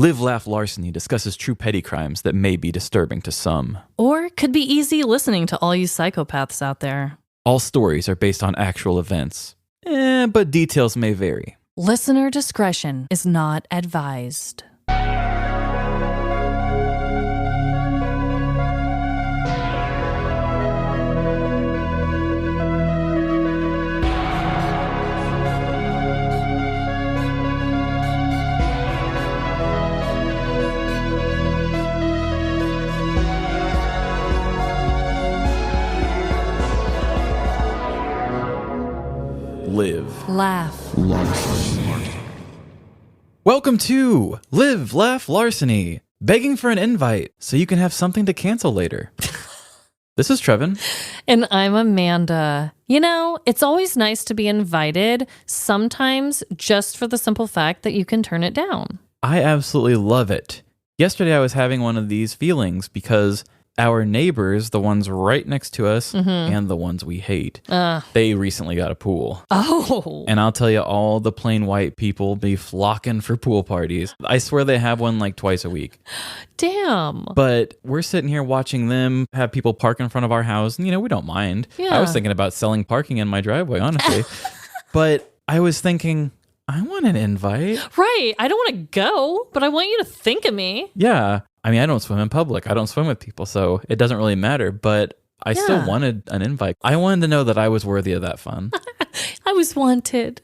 Live, Laugh, Larceny discusses true petty crimes that may be disturbing to some. Or could be easy listening to all you psychopaths out there. All stories are based on actual events, but details may vary. Listener discretion is not advised. Live, Laugh. Larceny. Welcome to Live, Laugh, Larceny, begging for an invite so you can have something to cancel later. This is Trevin. And I'm Amanda. You know, it's always nice to be invited, sometimes just for the simple fact that you can turn it down. I absolutely love it. Yesterday I was having one of these feelings because our neighbors, the ones right next to us and the ones we hate, they recently got a pool. Oh. And I'll tell you, all the plain white people be flocking for pool parties. I swear they have one like twice a week. Damn. But we're sitting here watching them have people park in front of our house. And, you know, we don't mind. Yeah. I was thinking about selling parking in my driveway, honestly. But I was thinking, I want an invite. Right. I don't want to go, but I want you to think of me. Yeah. I mean, I don't swim in public. I don't swim with people, so it doesn't really matter. But I still wanted an invite. I wanted to know that I was worthy of that fun. I was wanted.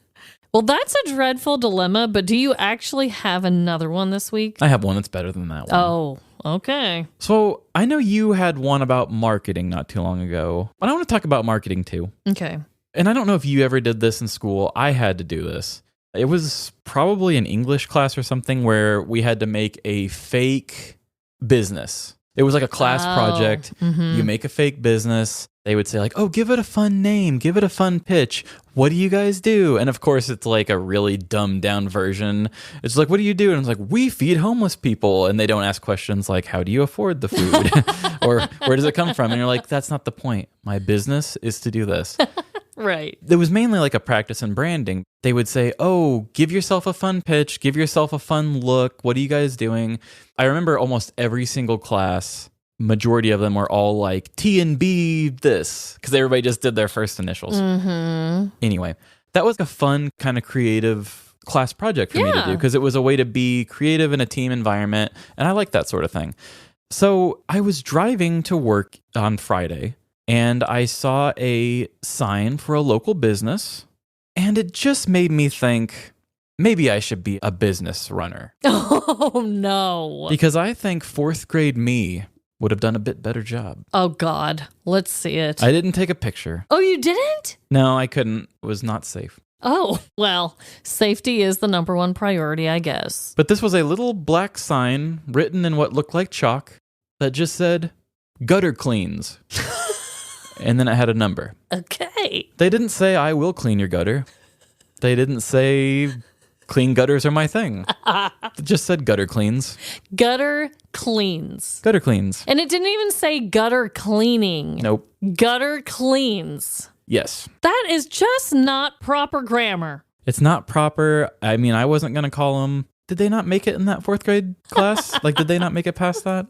Well, that's a dreadful dilemma, but do you actually have another one this week? I have one that's better than that one. Oh, okay. So I know you had one about marketing not too long ago, but I want to talk about marketing too. Okay. And I don't know if you ever did this in school. I had to do this. It was probably an English class or something where we had to make a fake business. It was like a class project. You make a fake business. They would say like, oh, give it a fun name. Give it a fun pitch. What do you guys do? And of course, it's like a really dumbed down version. It's like, what do you do? And it's like, we feed homeless people. And they don't ask questions like, how do you afford the food? Or where does it come from? And you're like, that's not the point. My business is to do this. Right. It was mainly like a practice in branding. They would say, oh, give yourself a fun pitch, give yourself a fun look. What are you guys doing? I remember almost every single class, majority of them were all like T and B this, because everybody just did their first initials. Anyway, that was a fun kind of creative class project for me to do, because it was a way to be creative in a team environment. And I like that sort of thing. So I was driving to work on Friday, and I saw a sign for a local business, and it just made me think, maybe I should be a business runner. Oh, no. Because I think fourth grade me would have done a bit better job. Oh, God. Let's see it. I didn't take a picture. Oh, you didn't? No, I couldn't. It was not safe. Oh, well, safety is the number one priority, I guess. But this was a little black sign written in what looked like chalk that just said, gutter cleans. And then it had a number. Okay. They didn't say, I will clean your gutter. They didn't say, clean gutters are my thing. It just said gutter cleans. Gutter cleans. Gutter cleans. And it didn't even say gutter cleaning. Nope. Gutter cleans. Yes. That is just not proper grammar. It's not proper. I mean, I wasn't going to call them. Did they not make it in that fourth grade class? Like, did they not make it past that?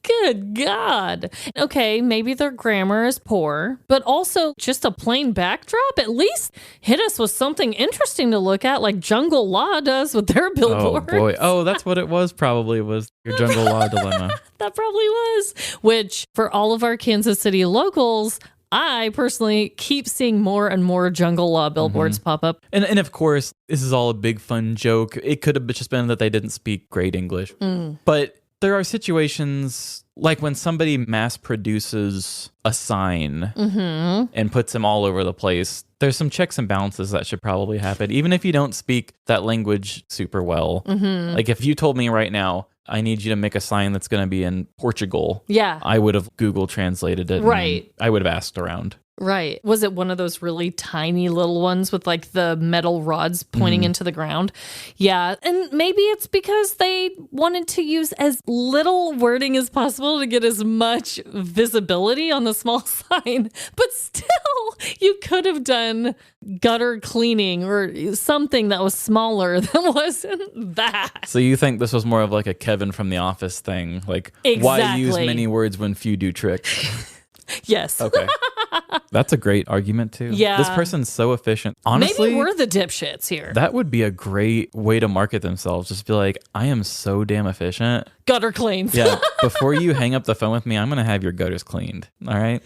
Good God. Okay, maybe their grammar is poor, but also just a plain backdrop. At least hit us with something interesting to look at, like Jungle Law does with their billboards. Oh, boy. Oh, that's what it was, probably, was your Jungle Law dilemma. That probably was. Which, for all of our Kansas City locals, I personally keep seeing more and more Jungle Law billboards pop up. And of course, this is all a big fun joke. It could have just been that they didn't speak great English. But there are situations like when somebody mass produces a sign and puts them all over the place. There's some checks and balances that should probably happen, even if you don't speak that language super well. Like if you told me right now, I need you to make a sign that's going to be in Portugal. Yeah. I would have Google translated it. Right. I would have asked around. Right. Was it one of those really tiny little ones with like the metal rods pointing into the ground? Yeah. And maybe it's because they wanted to use as little wording as possible to get as much visibility on the small sign. But still, you could have done gutter cleaning or something that was smaller that wasn't that. So you think this was more of like a Kevin from The Office thing? Like, Exactly. Why use many words when few do tricks? Yes. Okay. That's a great argument too. Yeah. This person's so efficient. Honestly, maybe we're the dipshits here. that would be a great way to market themselves. Just be like, I am so damn efficient. Gutter cleans. Yeah. Before you hang up the phone with me, I'm going to have your gutters cleaned. All right.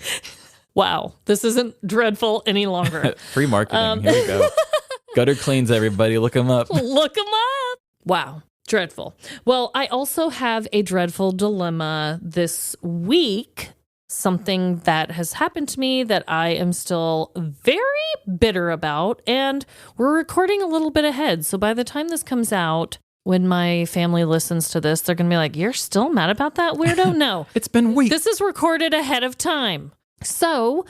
Wow. This isn't dreadful any longer. Free marketing. Here we go. Gutter cleans, everybody. Look them up. Look them up. Wow. Dreadful. Well, I also have a dreadful dilemma this week. Something that has happened to me that I am still very bitter about. And we're recording a little bit ahead. So by the time this comes out, when my family listens to this, they're going to be like, you're still mad about that, weirdo? No. It's been weeks. This is recorded ahead of time. So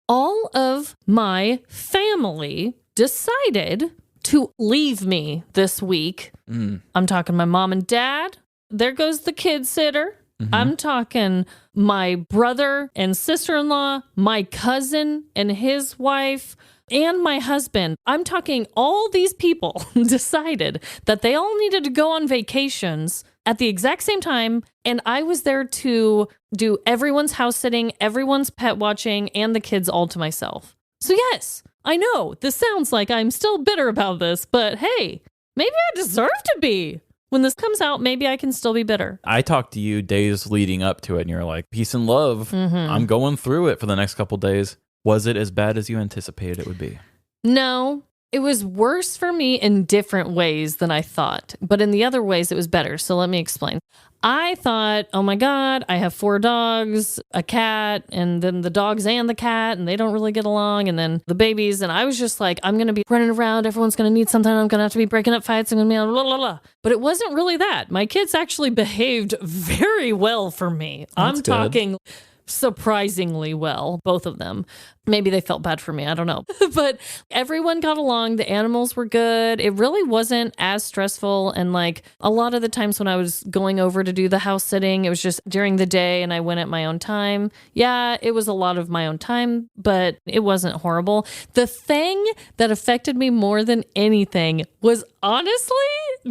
all of my family decided to leave me this week. I'm talking my mom and dad. There goes the kid sitter. I'm talking my brother and sister-in-law, my cousin and his wife, and my husband. I'm talking all these people decided that they all needed to go on vacations at the exact same time. And I was there to do everyone's house sitting, everyone's pet watching, and the kids all to myself. So yes, I know this sounds like I'm still bitter about this, but hey, maybe I deserve to be. When this comes out, maybe I can still be bitter. I talked to you days leading up to it, and you're like, peace and love. I'm going through it for the next couple days. Was it as bad as you anticipated it would be? No, it was worse for me in different ways than I thought. But in the other ways, it was better. So let me explain. I thought, oh my God, I have 4 dogs, a cat, and then the dogs and the cat, and they don't really get along, and then the babies. And I was just like, I'm going to be running around. Everyone's going to need something. I'm going to have to be breaking up fights. I'm going to be blah, blah, blah. But it wasn't really that. My kids actually behaved very well for me. I'm talking surprisingly well, both of them. Maybe they felt bad for me. I don't know. But everyone got along. The animals were good. It really wasn't as stressful. And like a lot of the times when I was going over to do the house sitting, it was just during the day and I went at my own time. Yeah, it was a lot of my own time, but it wasn't horrible. The thing that affected me more than anything was honestly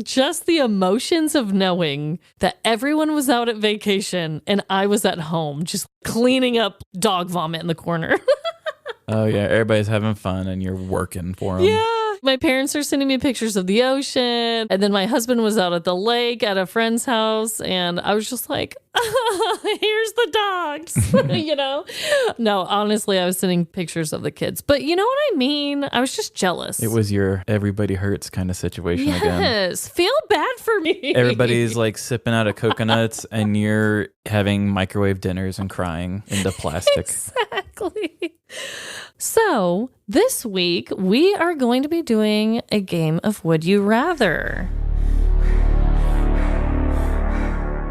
just the emotions of knowing that everyone was out at vacation and I was at home just cleaning up dog vomit in the corner. Oh, yeah. Everybody's having fun and you're working for them. Yeah. My parents are sending me pictures of the ocean. And then my husband was out at the lake at a friend's house. And I was just like, here's the dogs, you know? No, honestly, I was sending pictures of the kids. But you know what I mean? I was just jealous. It was your everybody hurts kind of situation again. Yes. Feel bad for me. Everybody's like sipping out of coconuts and you're having microwave dinners and crying into plastic. Exactly. So this week, we are going to be doing a game of Would You Rather.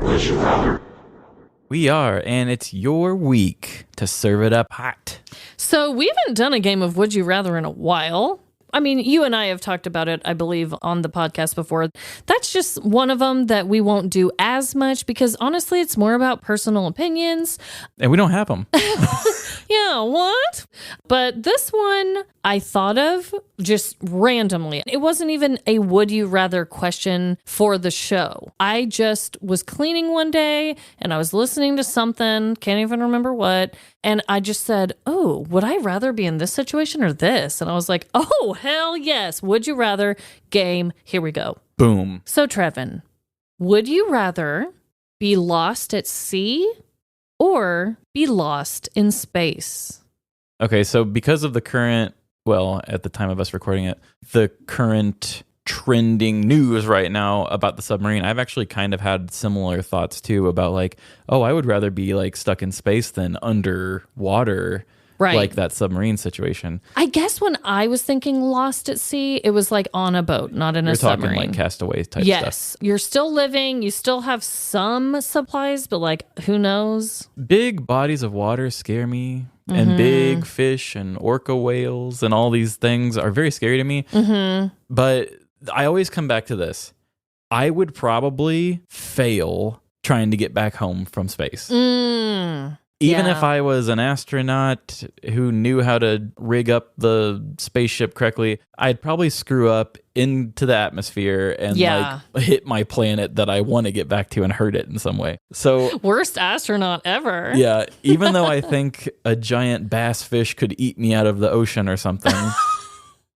Would you rather? We are, and it's your week to serve it up hot. So we haven't done a game of Would You Rather in a while. I mean, you and I have talked about it, I believe, on the podcast before. That's just one of them that we won't do as much because honestly, it's more about personal opinions. And we don't have them. Yeah, what? But this one I thought of just randomly. It wasn't even a would you rather question for the show. I just was cleaning one day and I was listening to something, can't even remember what, and I just said, oh, would I rather be in this situation or this? And I was like, oh, hell yes. Would you rather? Game. Here we go. Boom. So, Trevin, would you rather be lost at sea or be lost in space? Okay, so because of the current, well, at the time of us recording it, the current trending news right now about the submarine, I've actually kind of had similar thoughts too about like, oh, I would rather be like stuck in space than underwater. Right. like that submarine situation. I guess when I was thinking lost at sea, it was like on a boat, not in a You're submarine. talking like Castaway type Yes. stuff. You're still living. You still have some supplies, but like, who knows? Big bodies of water scare me. And big fish and orca whales and all these things are very scary to me. But I always come back to this. I would probably fail trying to get back home from space. Even if I was an astronaut who knew how to rig up the spaceship correctly, I'd probably screw up into the atmosphere and like hit my planet that I want to get back to and hurt it in some way. So Worst astronaut ever. yeah, even though I think a giant bass fish could eat me out of the ocean or something,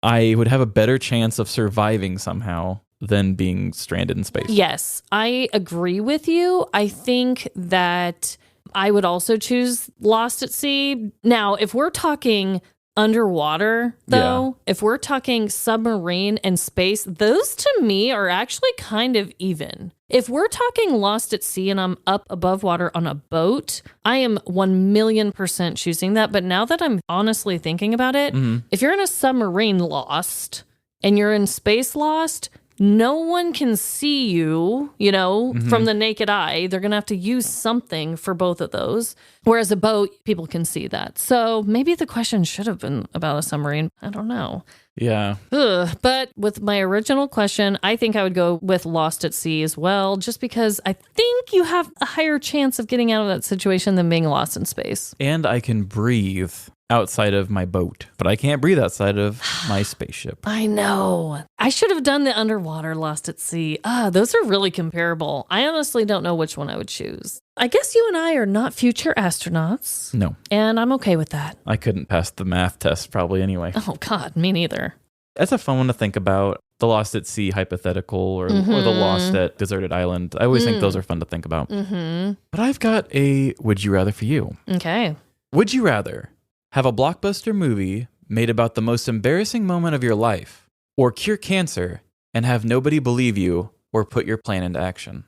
I would have a better chance of surviving somehow than being stranded in space. Yes, I agree with you. I think that I would also choose lost at sea. Now, if we're talking underwater, though, if we're talking submarine and space, those to me are actually kind of even. If we're talking lost at sea and I'm up above water on a boat, I am 1,000,000% choosing that. But now that I'm honestly thinking about it, if you're in a submarine lost and you're in space lost, no one can see you, from the naked eye. They're going to have to use something for both of those. Whereas a boat, people can see that. So maybe the question should have been about a submarine. I don't know. Yeah. But with my original question, I think I would go with lost at sea as well, just because I think you have a higher chance of getting out of that situation than being lost in space. And I can breathe outside of my boat, but I can't breathe outside of my spaceship. I know. I should have done the underwater lost at sea. Those are really comparable. I honestly don't know which one I would choose. I guess you and I are not future astronauts. No. And I'm okay with that. I couldn't pass the math test probably anyway. Oh, God, me neither. That's a fun one to think about. The lost at sea hypothetical or the lost at deserted island. I always think those are fun to think about. But I've got a would you rather for you. Okay. Would you rather have a blockbuster movie made about the most embarrassing moment of your life, or cure cancer and have nobody believe you or put your plan into action?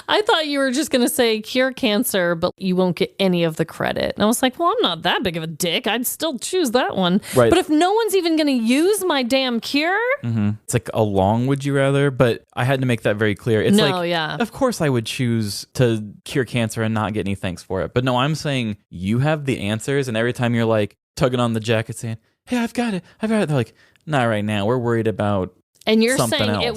I thought you were just going to say cure cancer, but you won't get any of the credit. And I was like, well, I'm not that big of a dick. I'd still choose that one. Right. But if no one's even going to use my damn cure. It's like a long would you rather, but I had to make that very clear. It's of course I would choose to cure cancer and not get any thanks for it. But no, I'm saying you have the answers, and every time you're like tugging on the jacket saying, hey, I've got it. They're like, not right now. We're worried about and you're something saying else. They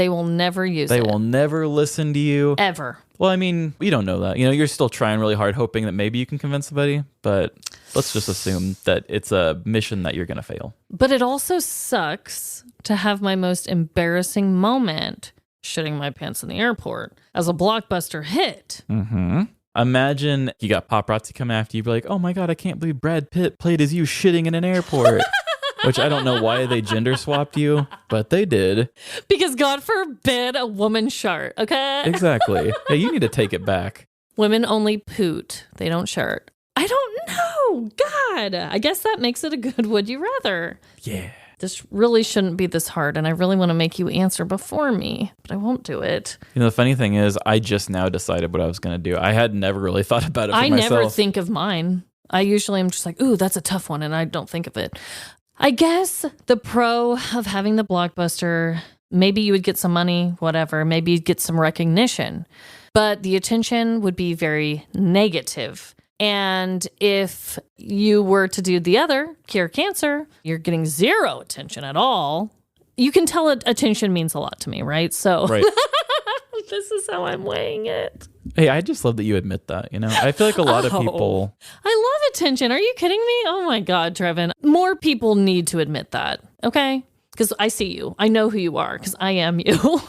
will never use it. They will never listen to you. Ever. Well, I mean, you don't know that. You're still trying really hard, hoping that maybe you can convince somebody, but let's just assume that it's a mission that you're going to fail. But it also sucks to have my most embarrassing moment shitting my pants in the airport as a blockbuster hit. Imagine you got paparazzi come after you, be like, oh my God, I can't believe Brad Pitt played as you shitting in an airport. Which I don't know why they gender swapped you, but they did. Because God forbid a woman shart, okay? Exactly. Hey, you need to take it back. Women only poot. They don't shart. I don't know. God. I guess that makes it a good would you rather. Yeah. This really shouldn't be this hard, and I really want to make you answer before me, but I won't do it. The funny thing is, I just now decided what I was going to do. I had never really thought about it for myself. I never think of mine. I usually am just like, ooh, that's a tough one, and I don't think of it. I guess the pro of having the blockbuster, maybe you would get some money, whatever. Maybe you'd get some recognition. But the attention would be very negative. And if you were to do the other, cure cancer, you're getting zero attention at all. You can tell attention means a lot to me, right? So Right. This is how I'm weighing it. Hey, I just love that you admit that, I feel like a lot of people... I love attention. Are you kidding me? Oh my God, Trevin. More people need to admit that, okay? Because I see you. I know who you are because I am you.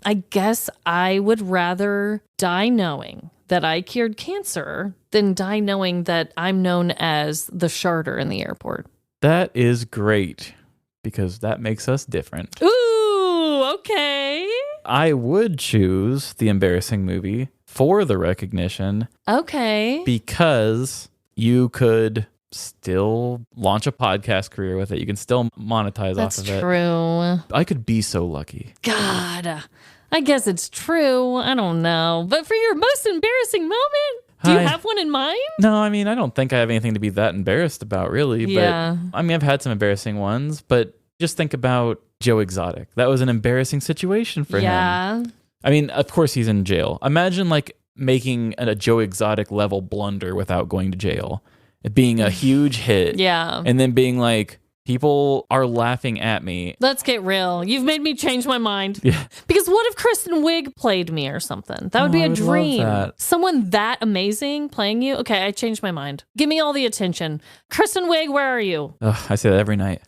I guess I would rather die knowing that I cured cancer than die knowing that I'm known as the sharter in the airport. That is great because that makes us different. Ooh, okay. I would choose the embarrassing movie for the recognition. Okay. Because you could still launch a podcast career with it. You can still monetize off of it. That's true. I could be so lucky. God, I guess it's true. I don't know. But for your most embarrassing moment, Do you have one in mind? No, I mean, I don't think I have anything to be that embarrassed about, really. Yeah. But I mean, I've had some embarrassing ones, but just think about Joe Exotic. That was an embarrassing situation for him. Yeah. I mean, of course he's in jail. Imagine like making a Joe Exotic level blunder without going to jail. It being a huge hit. Yeah. And then being like, people are laughing at me. Let's get real. You've made me change my mind. Yeah. Because what if Kristen Wiig played me or something? That would be I a would love dream. that. Someone that amazing playing you? Okay, I changed my mind. Give me all the attention. Kristen Wiig, where are you? Ugh, I say that every night.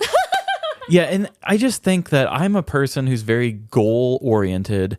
Yeah, and I just think that I'm a person who's very goal-oriented,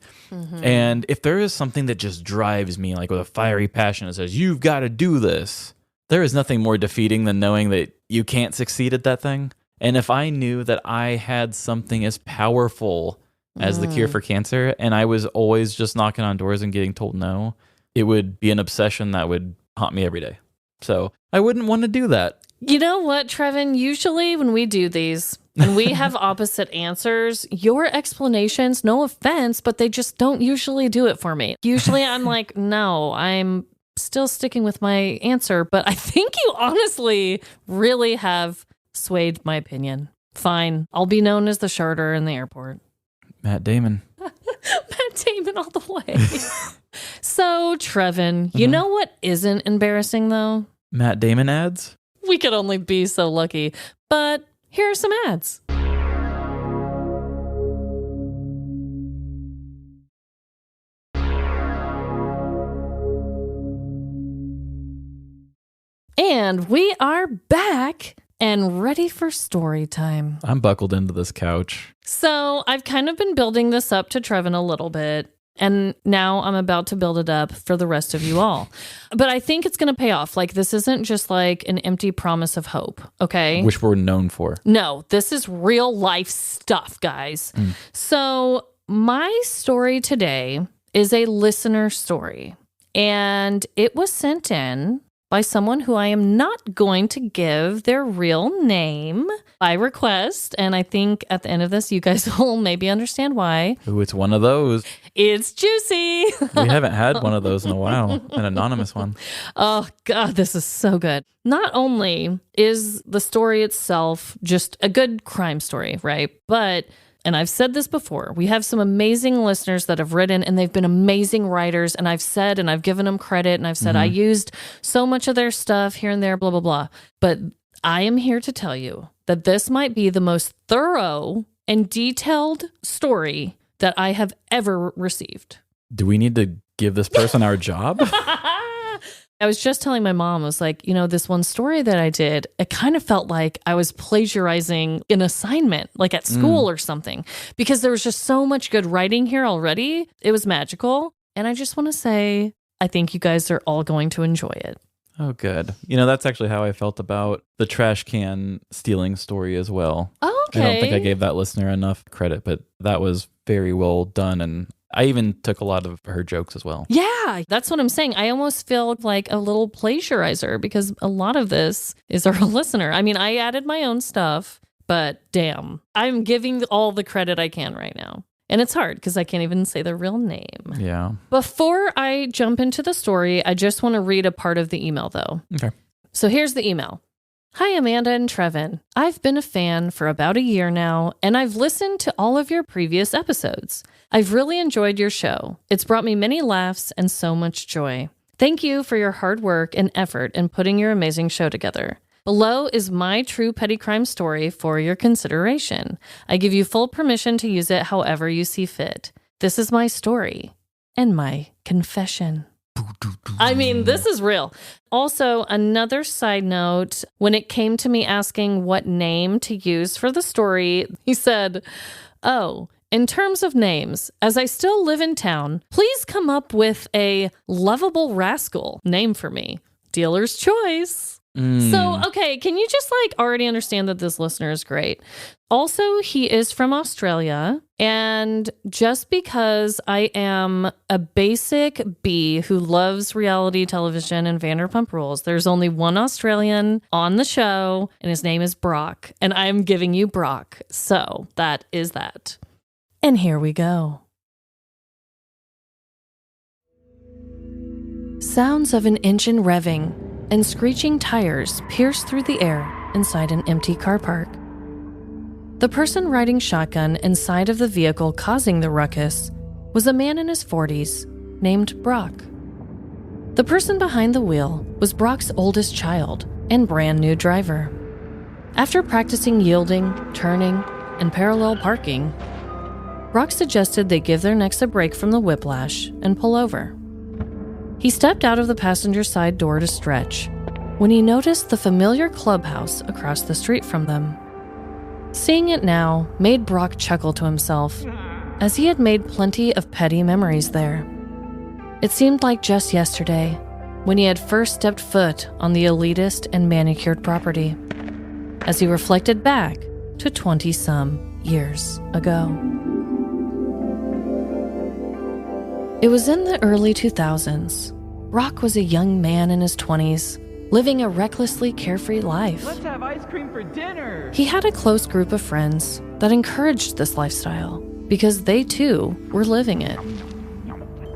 and if there is something that just drives me, like with a fiery passion that says, you've got to do this, there is nothing more defeating than knowing that you can't succeed at that thing. And if I knew that I had something as powerful as the cure for cancer, and I was always just knocking on doors and getting told no, it would be an obsession that would haunt me every day. So I wouldn't want to do that. You know what, Trevin? Usually when we do these and we have opposite answers, your explanations, no offense, but they just don't usually do it for me. Usually I'm like, no, I'm still sticking with my answer. But I think you honestly really have swayed my opinion. Fine. I'll be known as the sharter in the airport. Matt Damon. Matt Damon all the way. So, Trevin, you know what isn't embarrassing, though? Matt Damon ads? We could only be so lucky. But here are some ads. And we are back and ready for story time. I'm buckled into this couch. So I've kind of been building this up to Trevin a little bit, and now I'm about to build it up for the rest of you all. But I think it's going to pay off. Like, this isn't just like an empty promise of hope, okay? Which we're known for. No, this is real life stuff, guys. So my story today is a listener story, and it was sent in by someone who I am not going to give their real name by request. And I think at the end of this, you guys will maybe understand why. Ooh, it's one of those. It's juicy. We haven't had one of those in a while, an anonymous one. Oh, God, this is so good. Not only is the story itself just a good crime story, right? But, and I've said this before, we have some amazing listeners that have written, and they've been amazing writers. And I've said, and I've given them credit, and I've said, I used so much of their stuff here and there, blah, blah, blah. But I am here to tell you that this might be the most thorough and detailed story that I have ever received. Do we need to give this person our job? I was just telling my mom, I was like, you know, this one story that I did, it kind of felt like I was plagiarizing an assignment, like at school or something, because there was just so much good writing here already. It was magical. And I just want to say, I think you guys are all going to enjoy it. Oh, good. You know, that's actually how I felt about the trash can stealing story as well. Okay. I don't think I gave that listener enough credit, but that was very well done. And I even took a lot of her jokes as well. Yeah, that's what I'm saying. I almost feel like a little plagiarizer because a lot of this is our listener. I mean, I added my own stuff, but damn, I'm giving all the credit I can right now. And it's hard because I can't even say their real name. Yeah. Before I jump into the story, I just want to read a part of the email, though. Okay. So here's the email. Hi, Amanda and Trevin. I've been a fan for about a year now, and I've listened to all of your previous episodes. I've really enjoyed your show. It's brought me many laughs and so much joy. Thank you for your hard work and effort in putting your amazing show together. Below is my true petty crime story for your consideration. I give you full permission to use it however you see fit. This is my story and my confession. I mean, this is real. Also, another side note, when it came to me asking what name to use for the story, he said, oh, in terms of names, as I still live in town, please come up with a lovable rascal name for me. Dealer's choice. So, okay, can you just already understand that this listener is great? Also, he is from Australia, and just because I am a basic B who loves reality television and Vanderpump Rules, there's only one Australian on the show, and his name is Brock, and I'm giving you Brock. So, that is that. And here we go. Sounds of an engine revving and screeching tires pierced through the air inside an empty car park. The person riding shotgun inside of the vehicle causing the ruckus was a man in his 40s named Brock. The person behind the wheel was Brock's oldest child and brand new driver. After practicing yielding, turning, and parallel parking, Brock suggested they give their necks a break from the whiplash and pull over. He stepped out of the passenger side door to stretch when he noticed the familiar clubhouse across the street from them. Seeing it now made Brock chuckle to himself, as he had made plenty of petty memories there. It seemed like just yesterday when he had first stepped foot on the elitist and manicured property, as he reflected back to 20-some years ago. It was in the early 2000s. Brock was a young man in his 20s, living a recklessly carefree life. Let's have ice cream for dinner. He had a close group of friends that encouraged this lifestyle because they too were living it.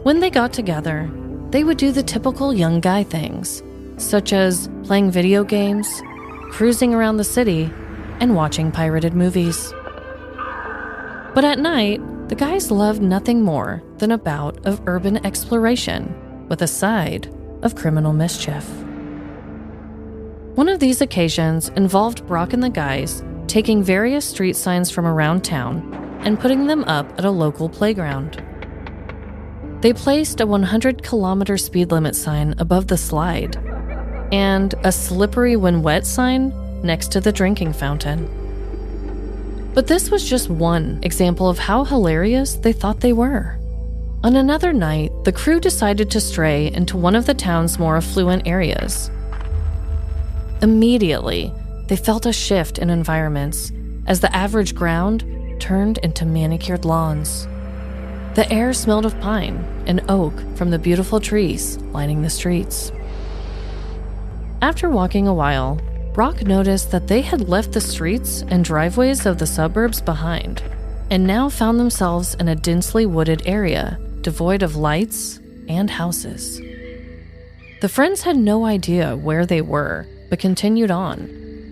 When they got together, they would do the typical young guy things, such as playing video games, cruising around the city, and watching pirated movies. But at night, the guys loved nothing more than a bout of urban exploration with a side of criminal mischief. One of these occasions involved Brock and the guys taking various street signs from around town and putting them up at a local playground. They placed a 100-kilometer speed limit sign above the slide and a slippery when wet sign next to the drinking fountain. But this was just one example of how hilarious they thought they were. On another night, the crew decided to stray into one of the town's more affluent areas. Immediately, they felt a shift in environments as the average ground turned into manicured lawns. The air smelled of pine and oak from the beautiful trees lining the streets. After walking a while, Brock noticed that they had left the streets and driveways of the suburbs behind and now found themselves in a densely wooded area devoid of lights and houses. The friends had no idea where they were, but continued on.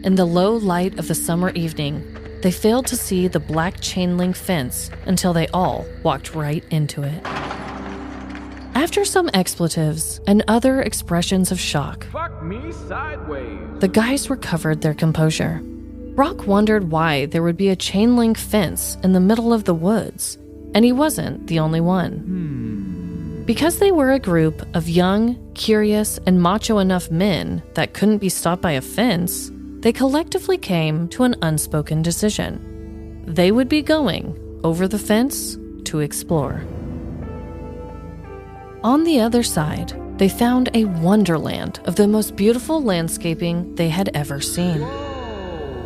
In the low light of the summer evening, they failed to see the black chain-link fence until they all walked right into it. After some expletives and other expressions of shock, Fuck me sideways. the guys recovered their composure. Brock wondered why there would be a chain-link fence in the middle of the woods, and he wasn't the only one. Because they were a group of young, curious, and macho enough men that couldn't be stopped by a fence, they collectively came to an unspoken decision. They would be going over the fence to explore. On the other side, they found a wonderland of the most beautiful landscaping they had ever seen.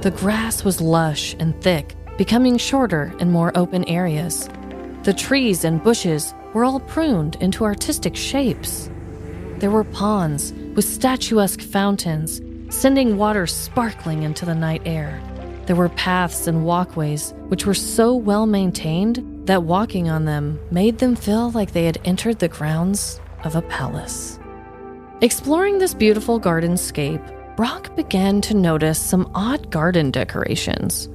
The grass was lush and thick, becoming shorter in more open areas. The trees and bushes were all pruned into artistic shapes. There were ponds with statuesque fountains, sending water sparkling into the night air. There were paths and walkways which were so well maintained that walking on them made them feel like they had entered the grounds of a palace. Exploring this beautiful gardenscape, Brock began to notice some odd garden decorations.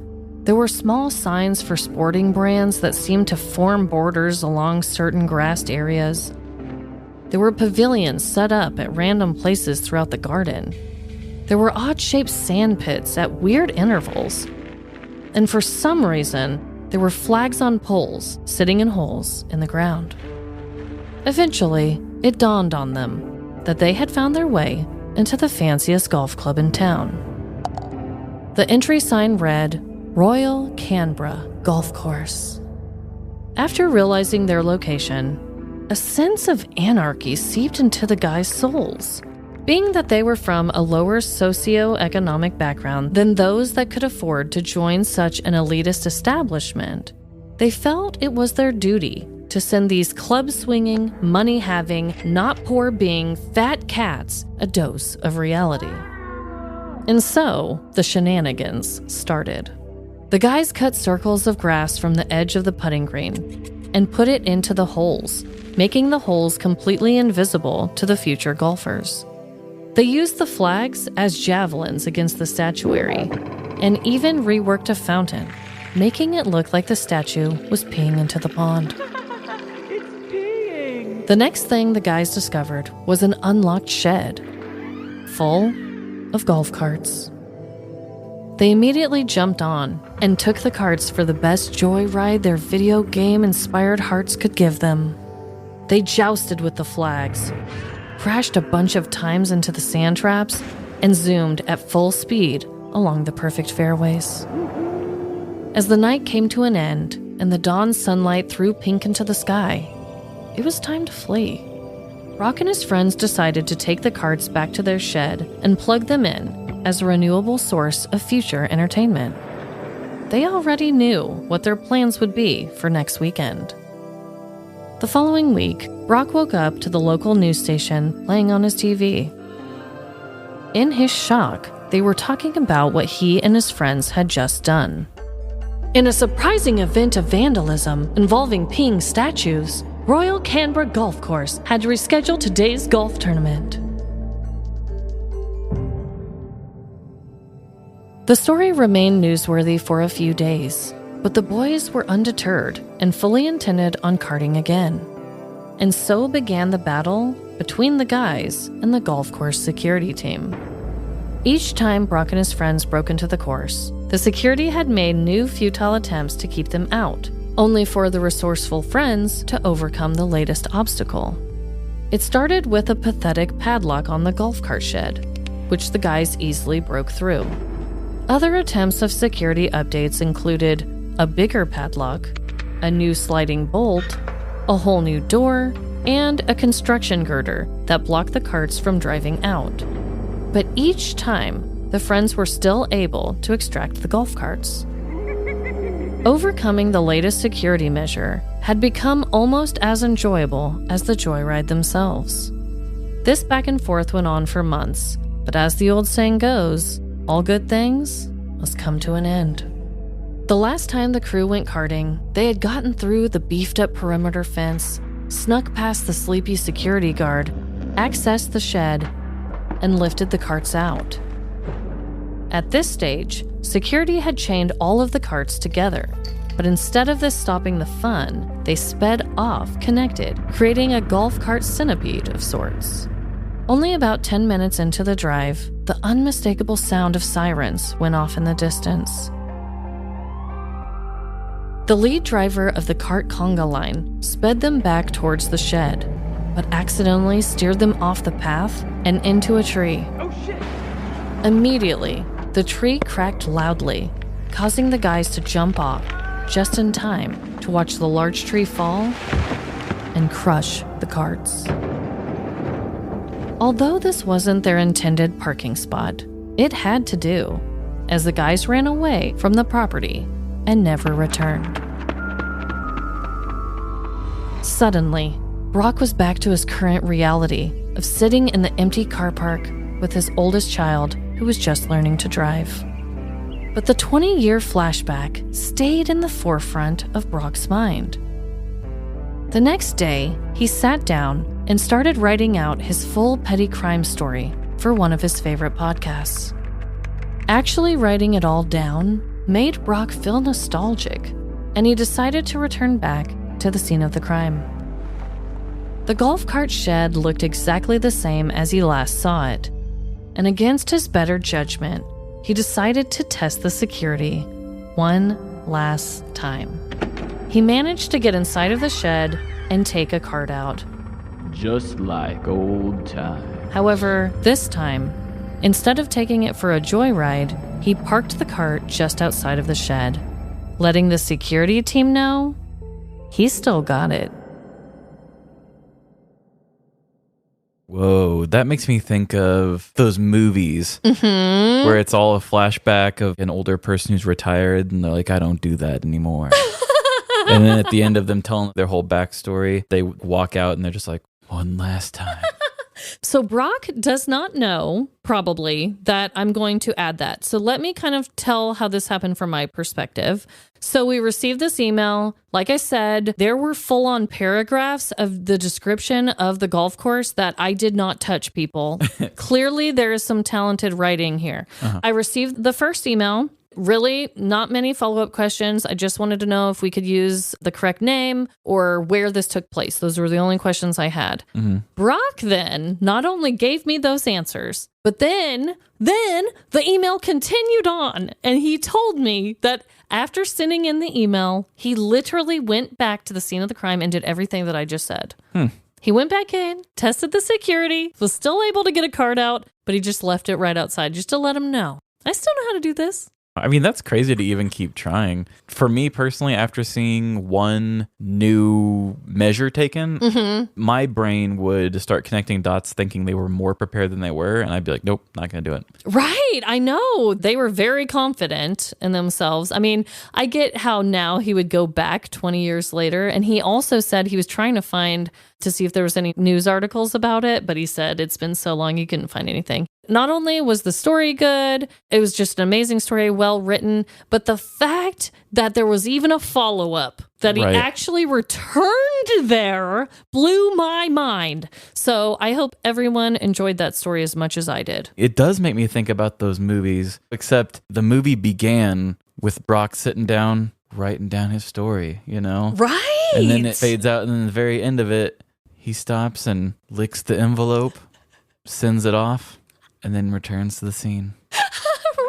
There were small signs for sporting brands that seemed to form borders along certain grassed areas. There were pavilions set up at random places throughout the garden. There were odd-shaped sand pits at weird intervals. And for some reason, there were flags on poles sitting in holes in the ground. Eventually, it dawned on them that they had found their way into the fanciest golf club in town. The entry sign read, Royal Canberra Golf Course. After realizing their location, a sense of anarchy seeped into the guys' souls. Being that they were from a lower socio-economic background than those that could afford to join such an elitist establishment, they felt it was their duty to send these club-swinging, money-having, not-poor-being fat cats a dose of reality. And so, the shenanigans started. The guys cut circles of grass from the edge of the putting green and put it into the holes, making the holes completely invisible to the future golfers. They used the flags as javelins against the statuary, and even reworked a fountain, making it look like the statue was peeing into the pond. It's peeing. The next thing the guys discovered was an unlocked shed, full of golf carts. They immediately jumped on and took the carts for the best joyride their video game-inspired hearts could give them. They jousted with the flags, crashed a bunch of times into the sand traps, and zoomed at full speed along the perfect fairways. As the night came to an end and the dawn sunlight threw pink into the sky, it was time to flee. Brock and his friends decided to take the carts back to their shed and plug them in as a renewable source of future entertainment. They already knew what their plans would be for next weekend. The following week, Brock woke up to the local news station playing on his TV. In his shock, they were talking about what he and his friends had just done. In a surprising event of vandalism involving peeing statues, Royal Canberra Golf Course had to reschedule today's golf tournament. The story remained newsworthy for a few days, but the boys were undeterred and fully intended on karting again. And so began the battle between the guys and the golf course security team. Each time Brock and his friends broke into the course, the security had made new futile attempts to keep them out, only for the resourceful friends to overcome the latest obstacle. It started with a pathetic padlock on the golf cart shed, which the guys easily broke through. Other attempts of security updates included a bigger padlock, a new sliding bolt, a whole new door, and a construction girder that blocked the carts from driving out. But each time, the friends were still able to extract the golf carts. Overcoming the latest security measure had become almost as enjoyable as the joyride themselves. This back and forth went on for months, but as the old saying goes, all good things must come to an end. The last time the crew went karting, they had gotten through the beefed-up perimeter fence, snuck past the sleepy security guard, accessed the shed, and lifted the carts out. At this stage, security had chained all of the carts together, but instead of this stopping the fun, they sped off connected, creating a golf cart centipede of sorts. Only about 10 minutes into the drive, the unmistakable sound of sirens went off in the distance. The lead driver of the cart conga line sped them back towards the shed, but accidentally steered them off the path and into a tree. Oh shit! Immediately, the tree cracked loudly, causing the guys to jump off just in time to watch the large tree fall and crush the carts. Although this wasn't their intended parking spot, it had to do, as the guys ran away from the property and never returned. Suddenly, Brock was back to his current reality of sitting in the empty car park with his oldest child who was just learning to drive. But the 20-year flashback stayed in the forefront of Brock's mind. The next day, he sat down and started writing out his full petty crime story for one of his favorite podcasts. Actually writing it all down made Brock feel nostalgic, and he decided to return back to the scene of the crime. The golf cart shed looked exactly the same as he last saw it, and against his better judgment, he decided to test the security one last time. He managed to get inside of the shed and take a cart out. Just like old times. However, this time, instead of taking it for a joyride, he parked the cart just outside of the shed, letting the security team know he still got it. Whoa, that makes me think of those movies where it's all a flashback of an older person who's retired and they're like, I don't do that anymore. And then at the end of them telling their whole backstory, they walk out and they're just like, one last time. So Brock does not know, probably, that I'm going to add that. So let me kind of tell how this happened from my perspective. So we received this email. Like I said, there were full-on paragraphs of the description of the golf course that I did not touch, people. Clearly, there is some talented writing here. I received the first email. Really, not many follow-up questions. I just wanted to know if we could use the correct name or where this took place. Those were the only questions I had. Brock then not only gave me those answers, but then the email continued on, and he told me that after sending in the email, he literally went back to the scene of the crime and did everything that I just said. He went back in, tested the security, was still able to get a card out, but he just left it right outside just to let him know. I still know how to do this. I mean, that's crazy to even keep trying. For me personally, after seeing one new measure taken, my brain would start connecting dots thinking they were more prepared than they were. And I'd be like, nope, not going to do it. Right. I know. They were very confident in themselves. I mean, I get how now he would go back 20 years later. And he also said he was trying to see if there was any news articles about it. But he said it's been so long, he couldn't find anything. Not only was the story good, it was just an amazing story, well written, but the fact that there was even a follow-up, that he actually returned there, blew my mind. So I hope everyone enjoyed that story as much as I did. It does make me think about those movies, except the movie began with Brock sitting down, writing down his story, you know? Right. And then it fades out, and then at the very end of it, he stops and licks the envelope, sends it off, and then returns to the scene.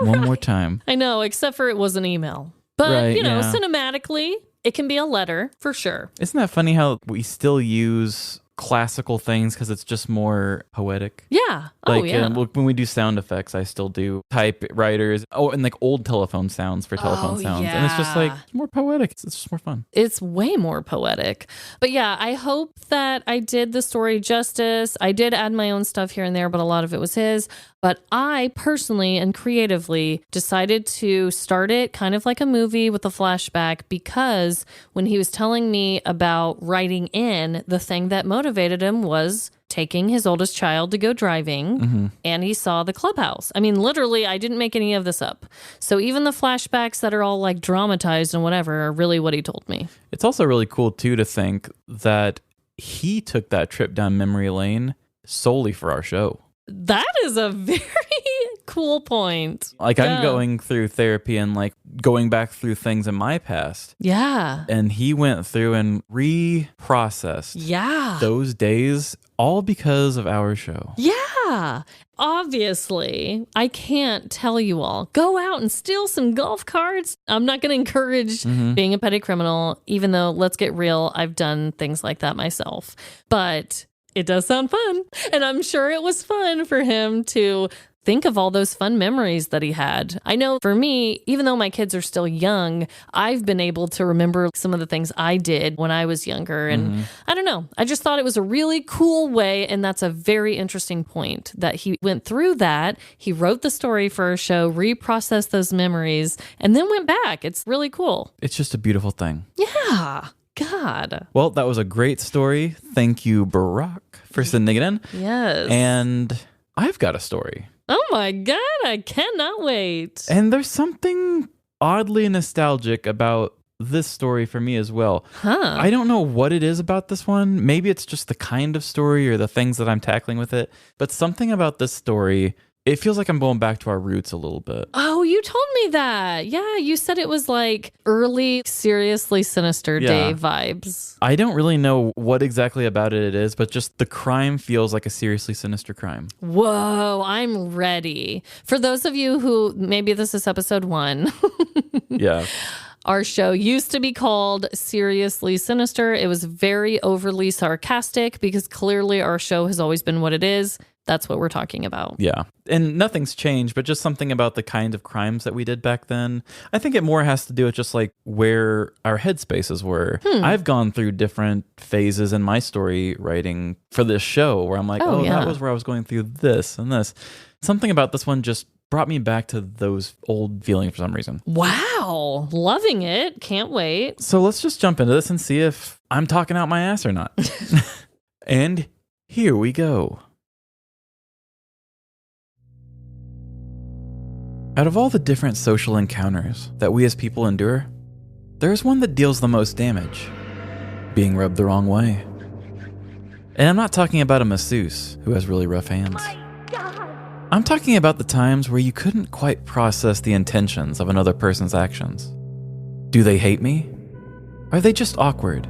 One more time. I know, except for it was an email. But, cinematically, it can be a letter, for sure. Isn't that funny how we still use classical things because it's just more poetic? Yeah. When we do sound effects, I still do typewriters. Oh, and like old telephone sounds for telephone sounds. Yeah. And it's just like more poetic. It's just more fun. It's way more poetic. But yeah, I hope that I did the story justice. I did add my own stuff here and there, but a lot of it was his. But I personally and creatively decided to start it kind of like a movie with a flashback, because when he was telling me about writing in, the thing that motivated him was taking his oldest child to go driving, and he saw the clubhouse. I mean, literally, I didn't make any of this up. So even the flashbacks that are all like dramatized and whatever are really what he told me. It's also really cool, too, to think that he took that trip down memory lane solely for our show. That is a very cool point. Like, I'm going through therapy and like going back through things in my past. Yeah. And he went through and reprocessed those days, all because of our show. Yeah. Obviously, I can't tell you all. Go out and steal some golf carts. I'm not going to encourage being a petty criminal, even though, let's get real, I've done things like that myself. But it does sound fun. And I'm sure it was fun for him to think of all those fun memories that he had. I know for me, even though my kids are still young, I've been able to remember some of the things I did when I was younger. And I don't know, I just thought it was a really cool way. And that's a very interesting point that he went through that. He wrote the story for a show, reprocessed those memories, and then went back. It's really cool. It's just a beautiful thing. Yeah. God. Well, that was a great story. Thank you, Barack, for sending it in. Yes. And I've got a story. Oh my God, I cannot wait. And there's something oddly nostalgic about this story for me as well. I don't know what it is about this one. Maybe it's just the kind of story or the things that I'm tackling with it. But something about this story, it feels like I'm going back to our roots a little bit. Oh, you told me that. Yeah, you said it was like early Seriously Sinister Day vibes. I don't really know what exactly about it is, but just the crime feels like a seriously sinister crime. Whoa, I'm ready. For those of you who, maybe this is episode 1. Yeah. Our show used to be called Seriously Sinister. It was very overly sarcastic because clearly our show has always been what it is. That's what we're talking about. Yeah. And nothing's changed, but just something about the kind of crimes that we did back then. I think it more has to do with just like where our headspaces were. I've gone through different phases in my story writing for this show where I'm like, that was where I was going through this and this. Something about this one just brought me back to those old feelings for some reason. Wow. Loving it. Can't wait. So let's just jump into this and see if I'm talking out my ass or not. And here we go. Out of all the different social encounters that we as people endure, there's one that deals the most damage: being rubbed the wrong way. And I'm not talking about a masseuse who has really rough hands. I'm talking about the times where you couldn't quite process the intentions of another person's actions. Do they hate me? Are they just awkward?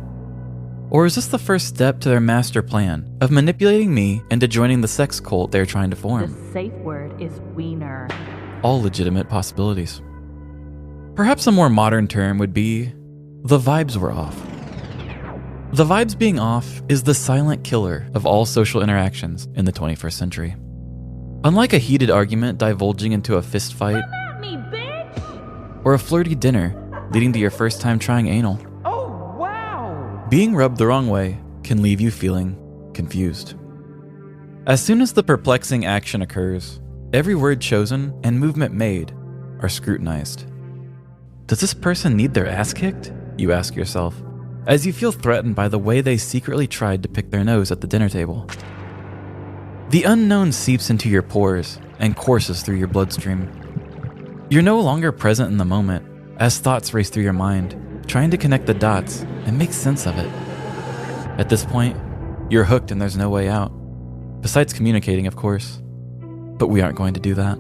Or is this the first step to their master plan of manipulating me into joining the sex cult they're trying to form? The safe word is wiener. All legitimate possibilities. Perhaps a more modern term would be the vibes were off. The vibes being off is the silent killer of all social interactions in the 21st century. Unlike a heated argument divulging into a fist fight, Come at me, bitch! or a flirty dinner leading to your first time trying anal, Oh, wow! being rubbed the wrong way can leave you feeling confused. As soon as the perplexing action occurs, every word chosen and movement made are scrutinized. Does this person need their ass kicked? You ask yourself, as you feel threatened by the way they secretly tried to pick their nose at the dinner table. The unknown seeps into your pores and courses through your bloodstream. You're no longer present in the moment as thoughts race through your mind, trying to connect the dots and make sense of it. At this point, you're hooked and there's no way out. Besides communicating, of course. But we aren't going to do that.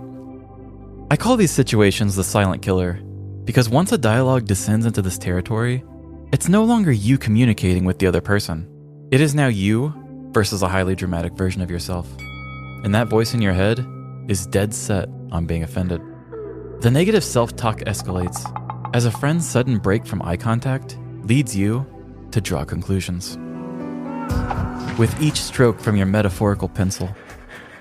I call these situations the silent killer because once a dialogue descends into this territory, it's no longer you communicating with the other person. It is now you versus a highly dramatic version of yourself. And that voice in your head is dead set on being offended. The negative self-talk escalates as a friend's sudden break from eye contact leads you to draw conclusions. With each stroke from your metaphorical pencil,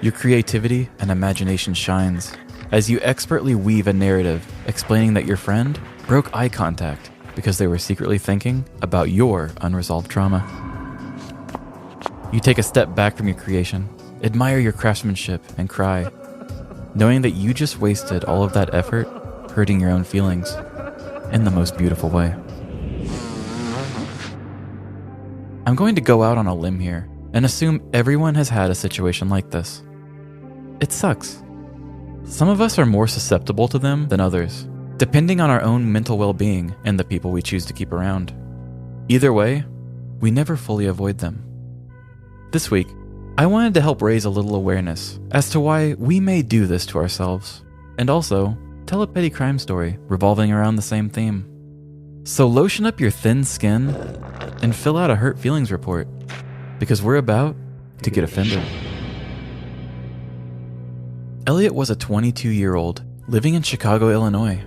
your creativity and imagination shines as you expertly weave a narrative explaining that your friend broke eye contact because they were secretly thinking about your unresolved trauma. You take a step back from your creation, admire your craftsmanship, and cry, knowing that you just wasted all of that effort hurting your own feelings in the most beautiful way. I'm going to go out on a limb here and assume everyone has had a situation like this. It sucks. Some of us are more susceptible to them than others, depending on our own mental well-being and the people we choose to keep around. Either way, we never fully avoid them. This week, I wanted to help raise a little awareness as to why we may do this to ourselves, and also tell a petty crime story revolving around the same theme. So lotion up your thin skin and fill out a hurt feelings report, because we're about to get offended. Elliot was a 22-year-old living in Chicago, Illinois.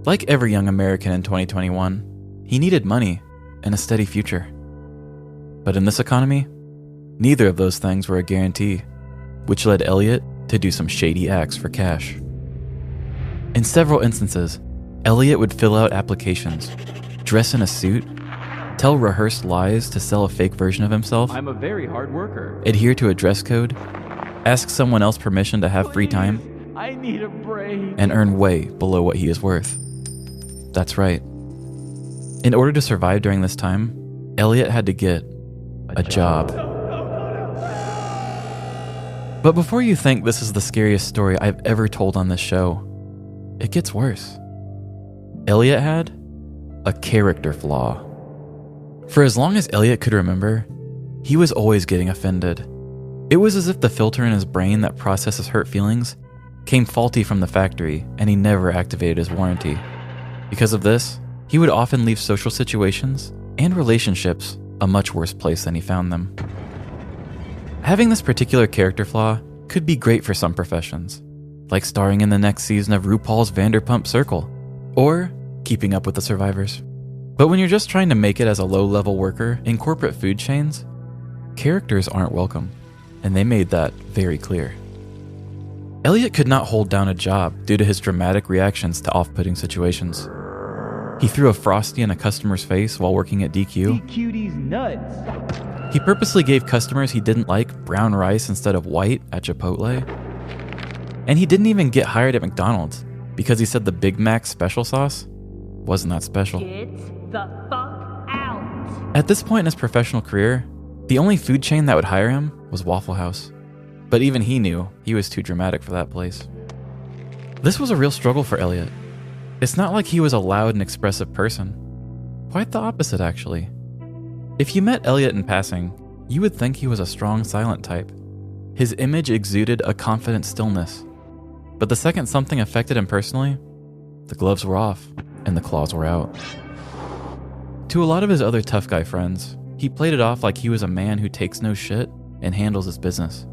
Like every young American in 2021, he needed money and a steady future. But in this economy, neither of those things were a guarantee, which led Elliot to do some shady acts for cash. In several instances, Elliot would fill out applications, dress in a suit, tell rehearsed lies to sell a fake version of himself, I'm a very hard worker. adhere to a dress code, ask someone else permission to have free time, I need a break. and earn way below what he is worth. That's right. In order to survive during this time, Elliot had to get a job. But before you think this is the scariest story I've ever told on this show, it gets worse. Elliot had a character flaw. For as long as Elliot could remember, he was always getting offended. It was as if the filter in his brain that processes hurt feelings came faulty from the factory and he never activated his warranty. Because of this, he would often leave social situations and relationships a much worse place than he found them. Having this particular character flaw could be great for some professions, like starring in the next season of RuPaul's Vanderpump Circle, or keeping up with the survivors. But when you're just trying to make it as a low-level worker in corporate food chains, characters aren't welcome, and they made that very clear. Elliot could not hold down a job due to his dramatic reactions to off-putting situations. He threw a Frosty in a customer's face while working at DQ. DQD's nuts. He purposely gave customers he didn't like brown rice instead of white at Chipotle. And he didn't even get hired at McDonald's because he said the Big Mac special sauce wasn't that special. Get the fuck out! At this point in his professional career, the only food chain that would hire him was Waffle House. But even he knew he was too dramatic for that place. This was a real struggle for Elliot. It's not like he was a loud and expressive person. Quite the opposite, actually. If you met Elliot in passing, you would think he was a strong, silent type. His image exuded a confident stillness. But the second something affected him personally, the gloves were off and the claws were out. To a lot of his other tough guy friends, he played it off like he was a man who takes no shit and handles his business.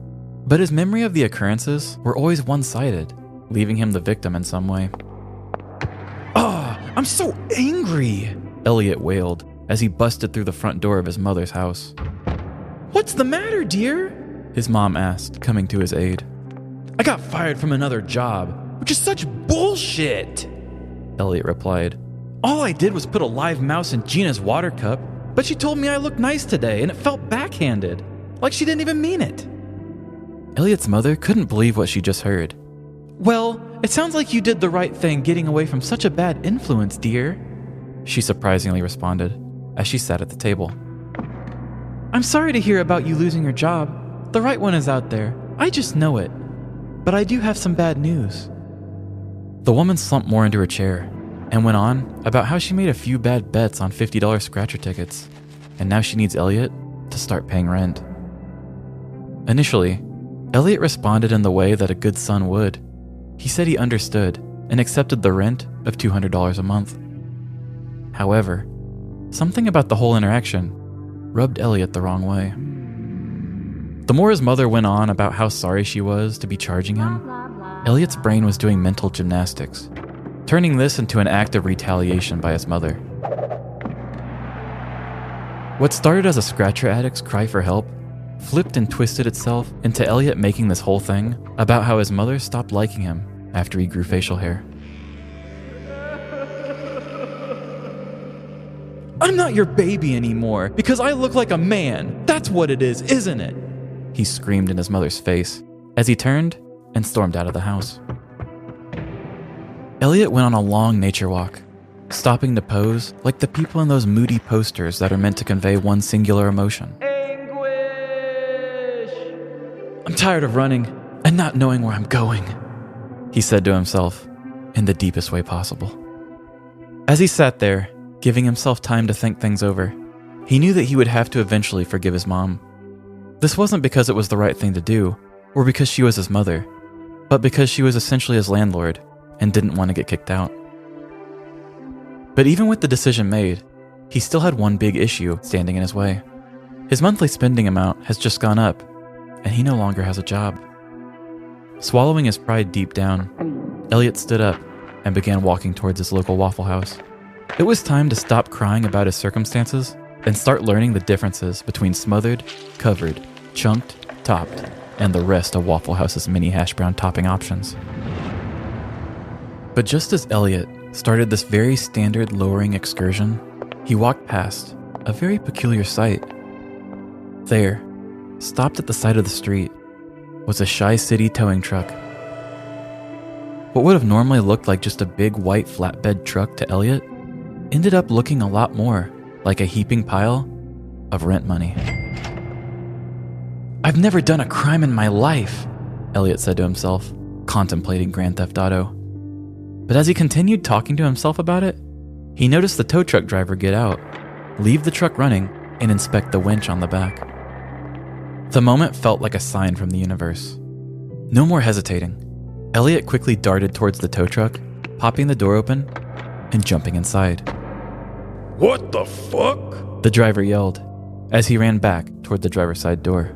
But his memory of the occurrences were always one-sided, leaving him the victim in some way. "Ah, I'm so angry," Elliot wailed as he busted through the front door of his mother's house. "What's the matter, dear?" his mom asked, coming to his aid. "I got fired from another job, which is such bullshit," Elliot replied. "All I did was put a live mouse in Gina's water cup, but she told me I looked nice today and it felt backhanded, like she didn't even mean it." Elliot's mother couldn't believe what she just heard. "Well, it sounds like you did the right thing getting away from such a bad influence, dear," she surprisingly responded as she sat at the table. "I'm sorry to hear about you losing your job. The right one is out there. I just know it. But I do have some bad news." The woman slumped more into her chair and went on about how she made a few bad bets on $50 scratcher tickets, and now she needs Elliot to start paying rent. Initially, Elliot responded in the way that a good son would. He said he understood and accepted the rent of $200 a month. However, something about the whole interaction rubbed Elliot the wrong way. The more his mother went on about how sorry she was to be charging him, Elliot's brain was doing mental gymnastics, turning this into an act of retaliation by his mother. What started as a scratcher addict's cry for help flipped and twisted itself into Elliot making this whole thing about how his mother stopped liking him after he grew facial hair. "I'm not your baby anymore because I look like a man. That's what it is, isn't it?" he screamed in his mother's face as he turned and stormed out of the house. Elliot went on a long nature walk, stopping to pose like the people in those moody posters that are meant to convey one singular emotion. Anguish! "I'm tired of running and not knowing where I'm going," he said to himself in the deepest way possible. As he sat there, giving himself time to think things over, he knew that he would have to eventually forgive his mom. This wasn't because it was the right thing to do, or because she was his mother, but because she was essentially his landlord and didn't want to get kicked out. But even with the decision made, he still had one big issue standing in his way. His monthly spending amount has just gone up, and he no longer has a job. Swallowing his pride deep down, Elliot stood up and began walking towards his local Waffle House. It was time to stop crying about his circumstances and start learning the differences between smothered, covered, chunked, topped, and the rest of Waffle House's mini hash brown topping options. But just as Elliot started this very standard lowering excursion, he walked past a very peculiar sight. There, stopped at the side of the street, was a Shy City towing truck. What would have normally looked like just a big white flatbed truck to Elliot ended up looking a lot more like a heaping pile of rent money. "I've never done a crime in my life," Elliot said to himself, contemplating Grand Theft Auto. But as he continued talking to himself about it, he noticed the tow truck driver get out, leave the truck running, and inspect the winch on the back. The moment felt like a sign from the universe. No more hesitating. Elliot quickly darted towards the tow truck, popping the door open and jumping inside. "What the fuck?" the driver yelled as he ran back toward the driver's side door.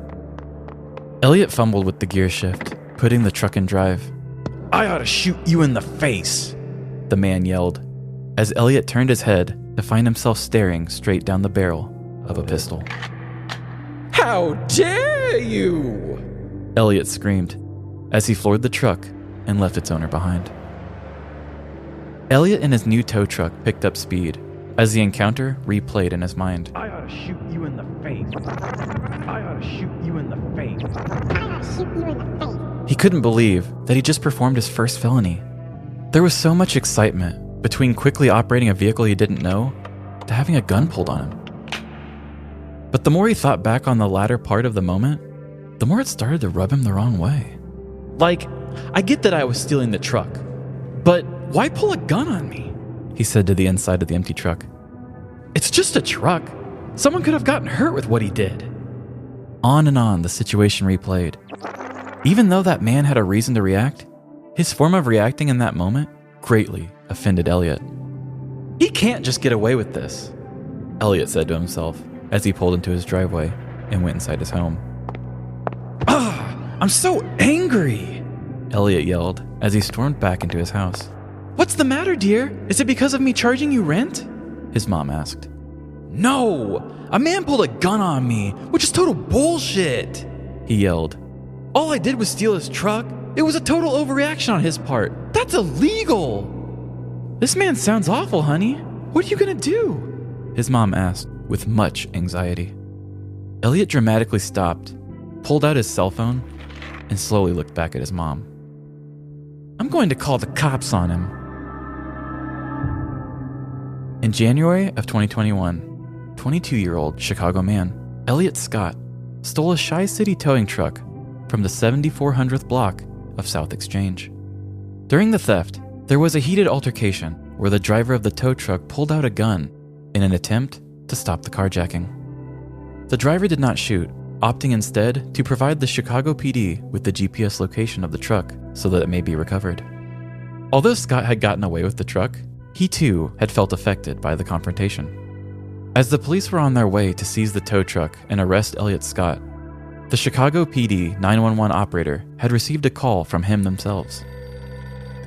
Elliot fumbled with the gear shift, putting the truck in drive. "I ought to shoot you in the face," the man yelled, as Elliot turned his head to find himself staring straight down the barrel of a pistol. "How dare you!" Elliot screamed as he floored the truck and left its owner behind. Elliot and his new tow truck picked up speed as the encounter replayed in his mind. I ought to shoot you in the face. I ought to shoot you in the face. I ought to shoot you in the face. He couldn't believe that he just performed his first felony. There was so much excitement between quickly operating a vehicle he didn't know to having a gun pulled on him. But the more he thought back on the latter part of the moment, the more it started to rub him the wrong way. Like, I get that I was stealing the truck, But why pull a gun on me? He said to the inside of the empty truck. It's just a truck. Someone could have gotten hurt with what he did. On and on the situation replayed. Even though that man had a reason to react, his form of reacting in that moment greatly offended Elliot. He can't just get away with this, Elliot said to himself as he pulled into his driveway and went inside his home. I'm so angry, Elliot yelled as he stormed back into his house. What's the matter, dear? Is it because of me charging you rent? His mom asked. No, a man pulled a gun on me, which is total bullshit, he yelled. All I did was steal his truck. It was a total overreaction on his part. That's illegal. This man sounds awful, honey. What are you gonna do? His mom asked with much anxiety. Elliot dramatically stopped, pulled out his cell phone, and slowly looked back at his mom. I'm going to call the cops on him. In January of 2021, 22-year-old Chicago man Elliot Scott stole a Chi-City towing truck from the 7400th block of South Exchange. During the theft, there was a heated altercation where the driver of the tow truck pulled out a gun in an attempt to stop the carjacking. The driver did not shoot, opting instead to provide the Chicago PD with the GPS location of the truck so that it may be recovered. Although Scott had gotten away with the truck, he too had felt affected by the confrontation. As the police were on their way to seize the tow truck and arrest Elliot Scott, the Chicago PD 911 operator had received a call from him themselves.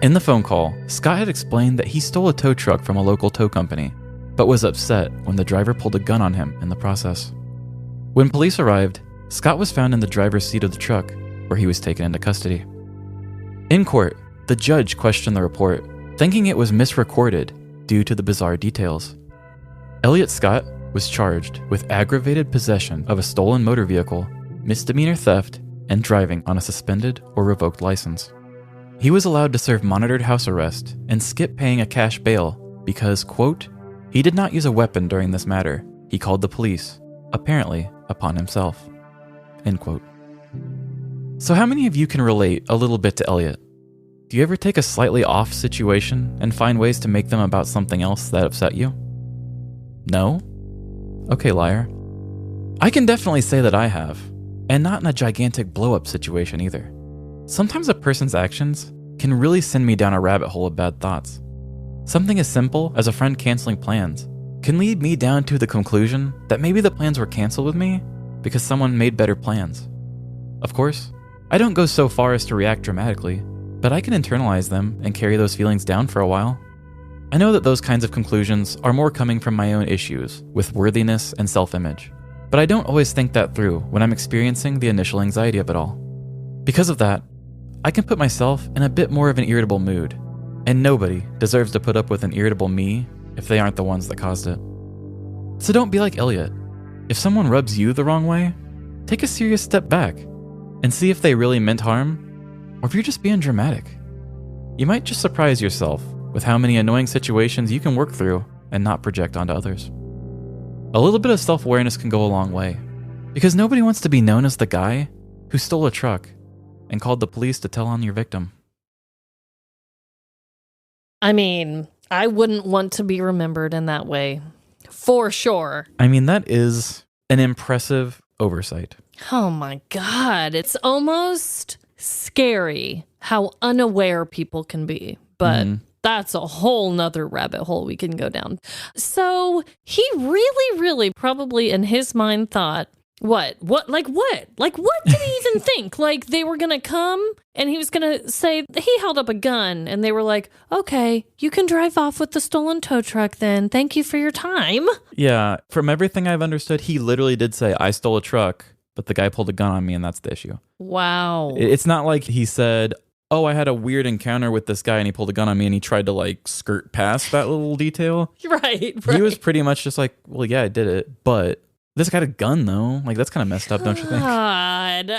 In the phone call, Scott had explained that he stole a tow truck from a local tow company, but was upset when the driver pulled a gun on him in the process. When police arrived, Scott was found in the driver's seat of the truck, where he was taken into custody. In court, the judge questioned the report, thinking it was misrecorded due to the bizarre details. Elliot Scott was charged with aggravated possession of a stolen motor vehicle, misdemeanor theft, and driving on a suspended or revoked license. He was allowed to serve monitored house arrest and skip paying a cash bail because, quote, he did not use a weapon during this matter. He called the police, apparently upon himself, end quote. So how many of you can relate a little bit to Elliot? Do you ever take a slightly off situation and find ways to make them about something else that upset you? No? Okay, liar. I can definitely say that I have, and not in a gigantic blow-up situation either. Sometimes a person's actions can really send me down a rabbit hole of bad thoughts. Something as simple as a friend canceling plans can lead me down to the conclusion that maybe the plans were canceled with me because someone made better plans. Of course, I don't go so far as to react dramatically, but I can internalize them and carry those feelings down for a while. I know that those kinds of conclusions are more coming from my own issues with worthiness and self-image, but I don't always think that through when I'm experiencing the initial anxiety of it all. Because of that, I can put myself in a bit more of an irritable mood, and nobody deserves to put up with an irritable me if they aren't the ones that caused it. So don't be like Elliot. If someone rubs you the wrong way, take a serious step back and see if they really meant harm or if you're just being dramatic. You might just surprise yourself with how many annoying situations you can work through and not project onto others. A little bit of self-awareness can go a long way, because nobody wants to be known as the guy who stole a truck and called the police to tell on your victim. I mean, I wouldn't want to be remembered in that way. For sure. I mean, that is an impressive oversight. Oh my God. It's almost scary how unaware people can be. But that's a whole nother rabbit hole we can go down. So he really probably in his mind thought, what did he even think? Like they were going to come and he was going to say, he held up a gun and they were like, okay, you can drive off with the stolen tow truck then. Thank you for your time. Yeah. From everything I've understood, he literally did say, I stole a truck, but the guy pulled a gun on me and that's the issue. Wow. It's not like he said, oh, I had a weird encounter with this guy and he pulled a gun on me and he tried to like skirt past that little detail. Right. He was pretty much just like, well, yeah, I did it, but this guy had a gun though. Like that's kind of messed up, don't you think? God.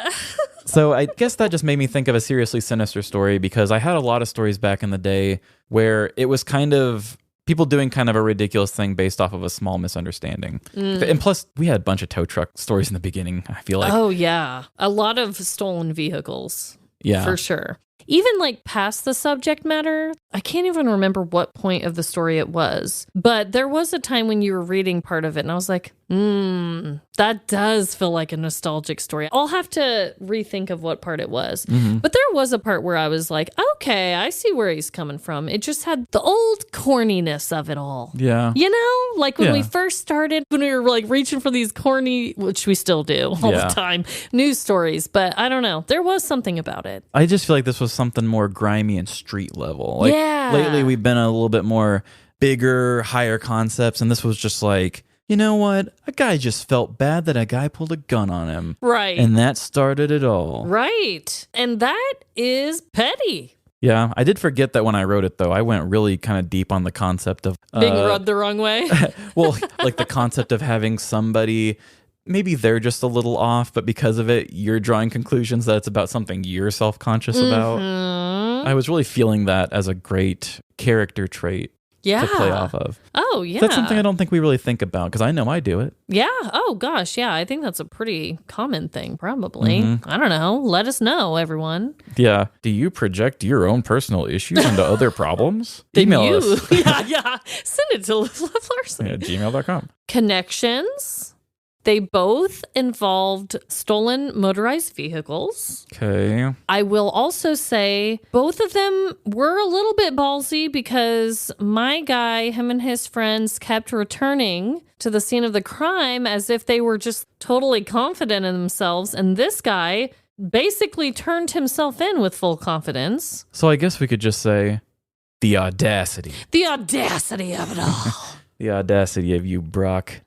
So I guess that just made me think of a seriously sinister story because I had a lot of stories back in the day where it was kind of people doing kind of a ridiculous thing based off of a small misunderstanding. And plus, we had a bunch of tow truck stories in the beginning, I feel like. Oh, yeah. A lot of stolen vehicles. Yeah. For sure. even like past the subject matter. I can't even remember what point of the story it was, but there was a time when you were reading part of it and I was like, that does feel like a nostalgic story. I'll have to rethink of what part it was. But there was a part where I was like, okay, I see where he's coming from. It just had the old corniness of it all. Yeah. You know, like when we first started, when we were like reaching for these corny, which we still do all the time, news stories. But I don't know. There was something about it. I just feel like this was something more grimy and street level. Like lately we've been a little bit more bigger, higher concepts. And this was just like, you know what? A guy just felt bad that a guy pulled a gun on him. Right. And that started it all. Right. And that is petty. Yeah, I did forget that when I wrote it, though. I went really kind of deep on the concept of... being rubbed the wrong way? Well, like the concept of having somebody... Maybe they're just a little off, but because of it, you're drawing conclusions that it's about something you're self-conscious about. I was really feeling that as a great character trait to play off of. Oh, yeah. That's something I don't think we really think about, because I know I do it. Yeah. Oh, gosh. Yeah. I think that's a pretty common thing, probably. I don't know. Let us know, everyone. Yeah. Do you project your own personal issues into other problems? Email us. Yeah. Send it to Larceny. At gmail.com. Connections. They both involved stolen motorized vehicles. Okay. I will also say both of them were a little bit ballsy because my guy, him and his friends, kept returning to the scene of the crime as if they were just totally confident in themselves. And this guy basically turned himself in with full confidence. So I guess we could just say the audacity. The audacity of it all. The audacity of you, Brock.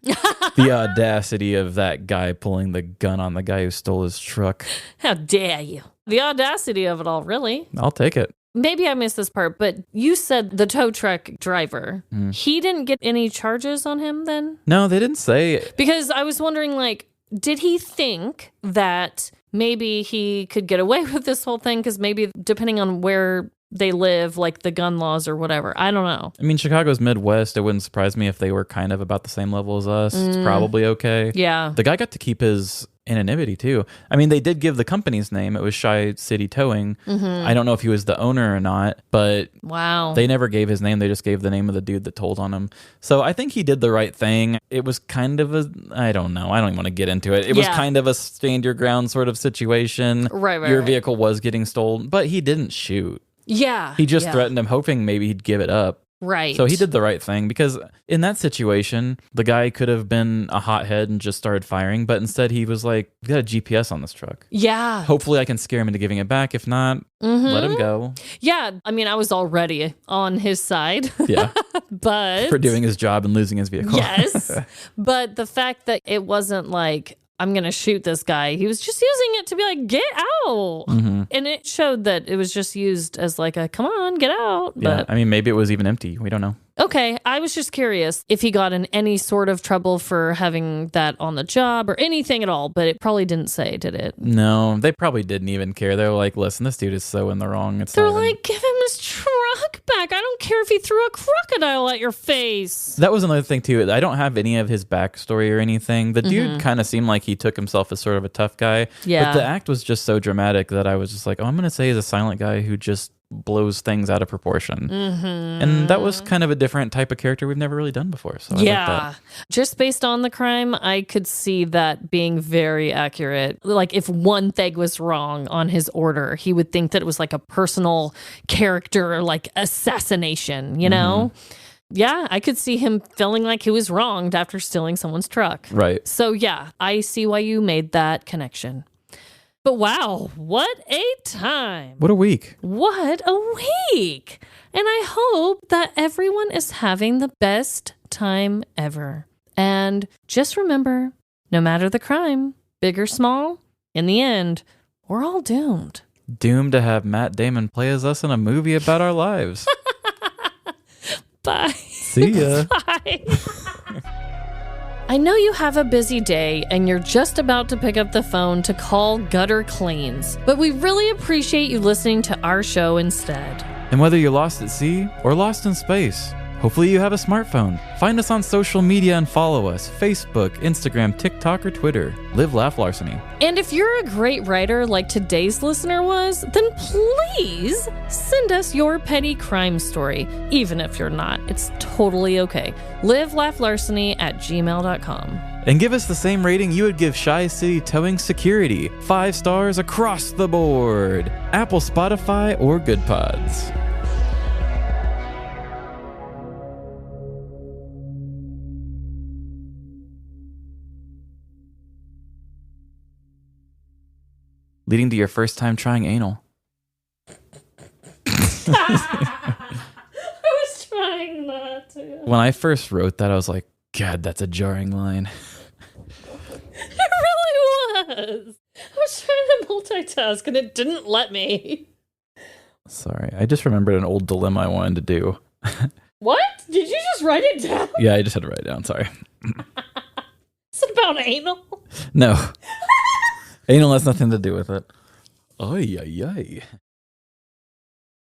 The audacity of that guy pulling the gun on the guy who stole his truck. How dare you? The audacity of it all, really. I'll take it. Maybe I missed this part, but you said the tow truck driver. He didn't get any charges on him then? No, they didn't say. Because I was wondering, like, did he think that maybe he could get away with this whole thing? Because maybe depending on where they live, like the gun laws or whatever. I don't know. I mean, Chicago's Midwest. It wouldn't surprise me if they were kind of about the same level as us. It's probably okay. Yeah. The guy got to keep his anonymity too. I mean, they did give the company's name. It was Shy City Towing. I don't know if he was the owner or not, but wow, they never gave his name. They just gave the name of the dude that told on him. So I think he did the right thing. It was kind of a, I don't know. I don't even want to get into it. It was kind of a stand your ground sort of situation. Right. Your vehicle was getting stolen, but he didn't shoot. Yeah. He just threatened him, hoping maybe he'd give it up. Right. So he did the right thing, because in that situation, the guy could have been a hothead and just started firing, but instead he was like, we got a GPS on this truck. Yeah. Hopefully I can scare him into giving it back. If not, let him go. Yeah. I mean, I was already on his side. Yeah. But for doing his job and losing his vehicle. Yes. But the fact that it wasn't like, I'm going to shoot this guy. He was just using it to be like, get out. And it showed that it was just used as like a, come on, get out. Yeah. But I mean, maybe it was even empty. We don't know. okay. I was just curious if he got in any sort of trouble for having that on the job or anything at all, but it probably didn't say, did it? No, they probably didn't even care. They were like, listen, this dude is so in the wrong. They're like, give him his truck back. I don't care if he threw a crocodile at your face. That was another thing, too. I don't have any of his backstory or anything. The dude kind of seemed like he took himself as sort of a tough guy. Yeah. But the act was just so dramatic that I was just like, oh, I'm going to say he's a silent guy who just blows things out of proportion. And that was kind of a different type of character we've never really done before. So I like that. Just based on the crime, I could see that being very accurate. Like if one thing was wrong on his order, he would think that it was like a personal character, like assassination, you know? Yeah, I could see him feeling like he was wronged after stealing someone's truck. Right. So yeah, I see why you made that connection. But wow, what a time. What a week. What a week. And I hope that everyone is having the best time ever. And just remember, no matter the crime, big or small, in the end, we're all doomed. Doomed to have Matt Damon play as us in a movie about our lives. Bye. See ya. Bye. I know you have a busy day and you're just about to pick up the phone to call Gutter Cleans, but we really appreciate you listening to our show instead. And whether you're lost at sea or lost in space, Hopefully you have a smartphone. Find us on social media and follow us. Facebook, Instagram, TikTok, or Twitter. Live, laugh, Larceny. And if you're a great writer like today's listener was, then please send us your petty crime story. Even if you're not, it's totally okay. livelaughlarceny@gmail.com. And give us the same rating you would give Shy City Towing Security. 5 stars across the board. Apple, Spotify, or Good Pods. Leading to your first time trying anal. I was trying not to. When I first wrote that, I was like, God, that's a jarring line. It really was. I was trying to multitask and it didn't let me. Sorry, I just remembered an old dilemma I wanted to do. What? Did you just write it down? Yeah, I just had to write it down, sorry. Is it about anal? No. Anal has nothing to do with it. Ay, ay, ay.